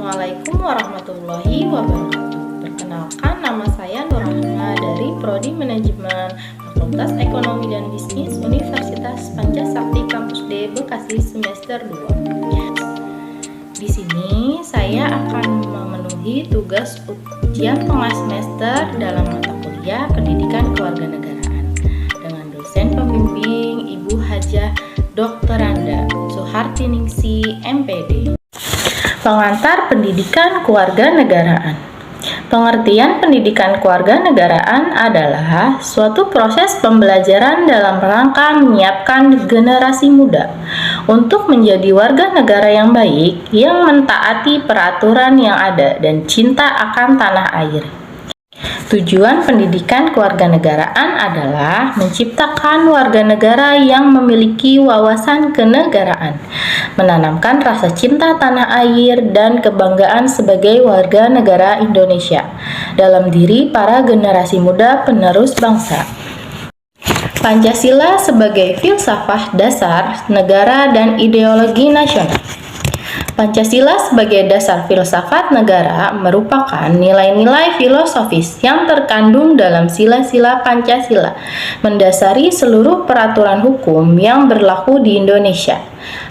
Assalamualaikum warahmatullahi wabarakatuh. Perkenalkan, nama saya Nurrahma dari Prodi Manajemen Fakultas Ekonomi dan Bisnis Universitas Pancasakti Kampus D Bekasi semester 2. Di sini saya akan memenuhi tugas ujian tengah semester dalam mata kuliah Pendidikan Kewarganegaraan dengan dosen pembimbing Ibu Hajah Dr. Randa Suhartiningsi MPD. Pengantar Pendidikan Kewarganegaraan. Pengertian pendidikan kewarganegaraan adalah suatu proses pembelajaran dalam rangka menyiapkan generasi muda untuk menjadi warga negara yang baik, yang mentaati peraturan yang ada dan cinta akan tanah air. Tujuan pendidikan kewarganegaraan adalah menciptakan warga negara yang memiliki wawasan kenegaraan, menanamkan rasa cinta tanah air dan kebanggaan sebagai warga negara Indonesia dalam diri para generasi muda penerus bangsa. Pancasila sebagai filsafat dasar negara dan ideologi nasional. Pancasila sebagai dasar filsafat negara merupakan nilai-nilai filosofis yang terkandung dalam sila-sila Pancasila, mendasari seluruh peraturan hukum yang berlaku di Indonesia.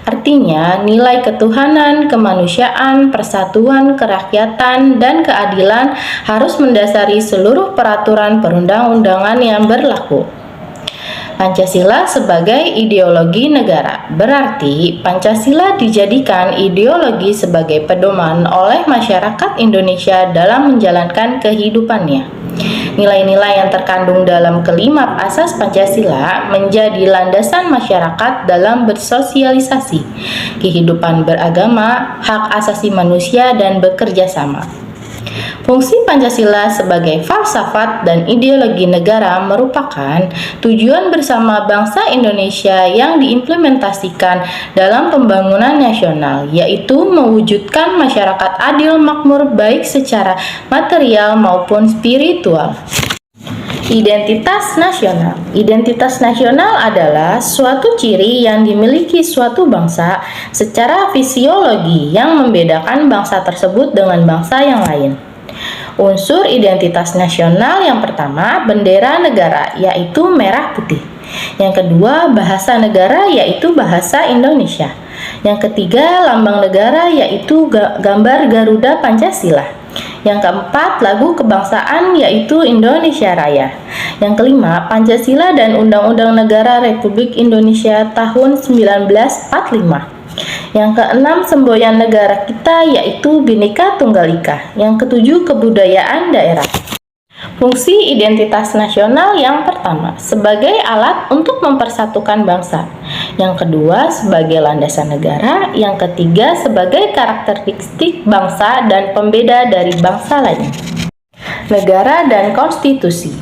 Artinya, nilai ketuhanan, kemanusiaan, persatuan, kerakyatan, dan keadilan harus mendasari seluruh peraturan perundang-undangan yang berlaku. Pancasila sebagai ideologi negara berarti Pancasila dijadikan ideologi sebagai pedoman oleh masyarakat Indonesia dalam menjalankan kehidupannya. Nilai-nilai yang terkandung dalam kelima asas Pancasila menjadi landasan masyarakat dalam bersosialisasi, kehidupan beragama, hak asasi manusia, dan bekerja sama. Fungsi Pancasila sebagai falsafat dan ideologi negara merupakan tujuan bersama bangsa Indonesia yang diimplementasikan dalam pembangunan nasional, yaitu mewujudkan masyarakat adil makmur baik secara material maupun spiritual. Identitas nasional. Identitas nasional adalah suatu ciri yang dimiliki suatu bangsa secara fisiologi yang membedakan bangsa tersebut dengan bangsa yang lain. Unsur identitas nasional yang pertama, bendera negara, yaitu merah putih. Yang kedua, bahasa negara, yaitu bahasa Indonesia. Yang ketiga, lambang negara, yaitu gambar Garuda Pancasila. Yang keempat, lagu kebangsaan, yaitu Indonesia Raya. Yang kelima, Pancasila dan Undang-Undang Negara Republik Indonesia tahun 1945. Yang keenam, semboyan negara kita, yaitu Bhinneka Tunggal Ika. Yang ketujuh, kebudayaan daerah. Fungsi identitas nasional yang pertama, sebagai alat untuk mempersatukan bangsa. Yang kedua, sebagai landasan negara. Yang ketiga, sebagai karakteristik bangsa dan pembeda dari bangsa lain. Negara dan konstitusi.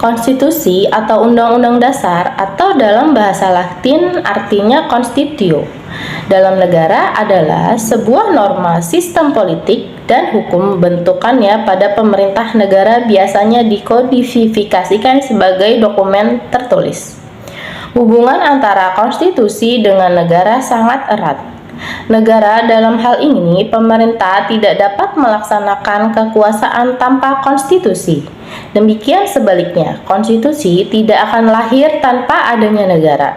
Konstitusi atau undang-undang dasar atau dalam bahasa Latin artinya constitutio dalam negara adalah sebuah norma sistem politik dan hukum bentukannya pada pemerintah negara biasanya dikodifikasikan sebagai dokumen tertulis. Hubungan antara konstitusi dengan negara sangat erat. Negara dalam hal ini pemerintah tidak dapat melaksanakan kekuasaan tanpa konstitusi. Demikian sebaliknya, konstitusi tidak akan lahir tanpa adanya negara.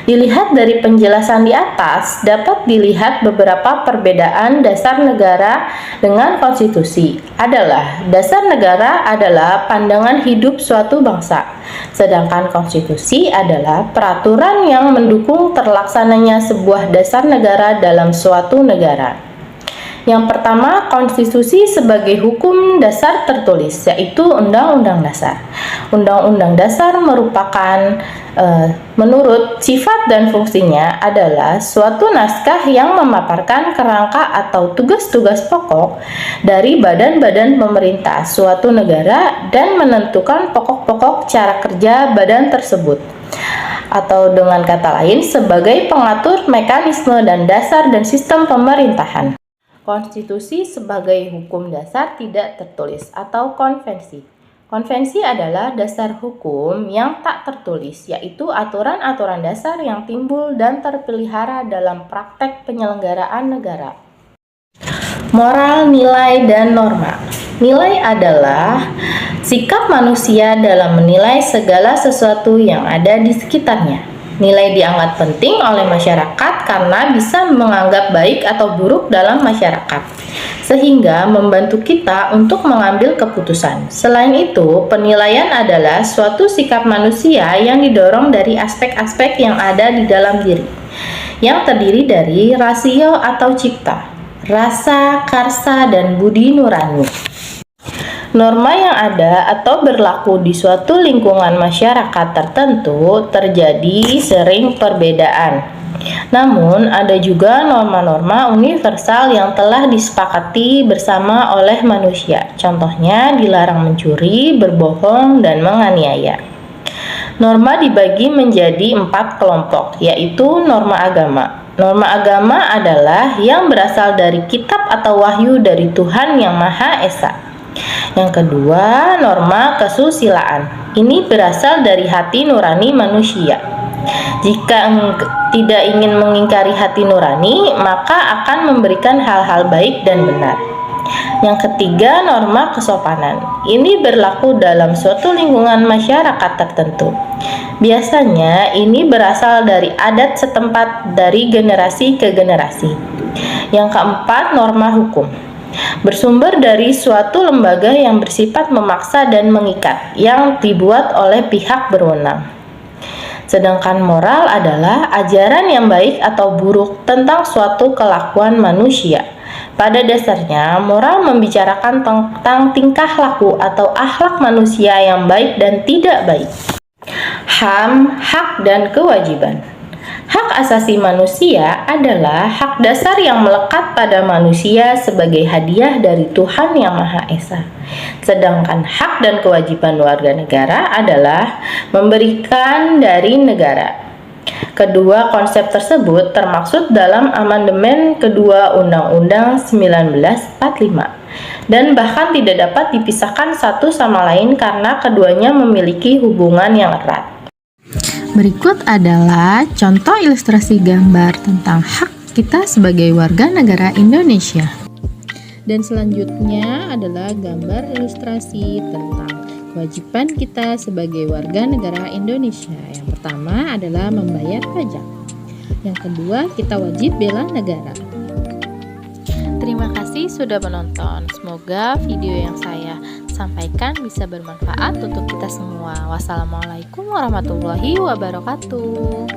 Dilihat dari penjelasan di atas, dapat dilihat beberapa perbedaan dasar negara dengan konstitusi. Dasar negara adalah pandangan hidup suatu bangsa, sedangkan konstitusi adalah peraturan yang mendukung terlaksananya sebuah dasar negara dalam suatu negara. Yang pertama, konstitusi sebagai hukum dasar tertulis, yaitu Undang-Undang Dasar. Undang-Undang Dasar merupakan menurut sifat dan fungsinya adalah suatu naskah yang memaparkan kerangka atau tugas-tugas pokok dari badan-badan pemerintah suatu negara dan menentukan pokok-pokok cara kerja badan tersebut. Atau dengan kata lain, sebagai pengatur mekanisme dan dasar dan sistem pemerintahan. Konstitusi sebagai hukum dasar tidak tertulis atau konvensi. Konvensi adalah dasar hukum yang tak tertulis, yaitu aturan-aturan dasar yang timbul dan terpelihara dalam praktek penyelenggaraan negara. Moral, nilai, dan norma. Nilai adalah sikap manusia dalam menilai segala sesuatu yang ada di sekitarnya. Nilai dianggap penting oleh masyarakat karena bisa menganggap baik atau buruk dalam masyarakat, sehingga membantu kita untuk mengambil keputusan. Selain itu, penilaian adalah suatu sikap manusia yang didorong dari aspek-aspek yang ada di dalam diri, yang terdiri dari rasio atau cipta, rasa, karsa, dan budi nurani. Norma yang ada atau berlaku di suatu lingkungan masyarakat tertentu terjadi sering perbedaan. Namun, ada juga norma-norma universal yang telah disepakati bersama oleh manusia. Contohnya, dilarang mencuri, berbohong, dan menganiaya. Norma dibagi menjadi 4 kelompok, yaitu norma agama. Norma agama adalah yang berasal dari kitab atau wahyu dari Tuhan Yang Maha Esa. Yang kedua, norma kesusilaan. Ini berasal dari hati nurani manusia. Jika tidak ingin mengingkari hati nurani, maka akan memberikan hal-hal baik dan benar. Yang ketiga, norma kesopanan. Ini berlaku dalam suatu lingkungan masyarakat tertentu. Biasanya ini berasal dari adat setempat dari generasi ke generasi. Yang keempat, norma hukum. Bersumber dari suatu lembaga yang bersifat memaksa dan mengikat, yang dibuat oleh pihak berwenang. Sedangkan moral adalah ajaran yang baik atau buruk tentang suatu kelakuan manusia. Pada dasarnya, moral membicarakan tentang tingkah laku atau akhlak manusia yang baik dan tidak baik. HAM, hak dan kewajiban. Hak asasi manusia adalah hak dasar yang melekat pada manusia sebagai hadiah dari Tuhan Yang Maha Esa. Sedangkan hak dan kewajiban warga negara adalah memberikan dari negara. Kedua konsep tersebut termaksud dalam amandemen kedua Undang-Undang 1945 dan bahkan tidak dapat dipisahkan satu sama lain karena keduanya memiliki hubungan yang erat. Berikut adalah contoh ilustrasi gambar tentang hak kita sebagai warga negara Indonesia. Dan selanjutnya adalah gambar ilustrasi tentang kewajiban kita sebagai warga negara Indonesia. Yang pertama adalah membayar pajak. Yang kedua, kita wajib bela negara. Terima kasih sudah menonton. Semoga video yang saya sampaikan bisa bermanfaat untuk kita semua. Wassalamualaikum warahmatullahi wabarakatuh.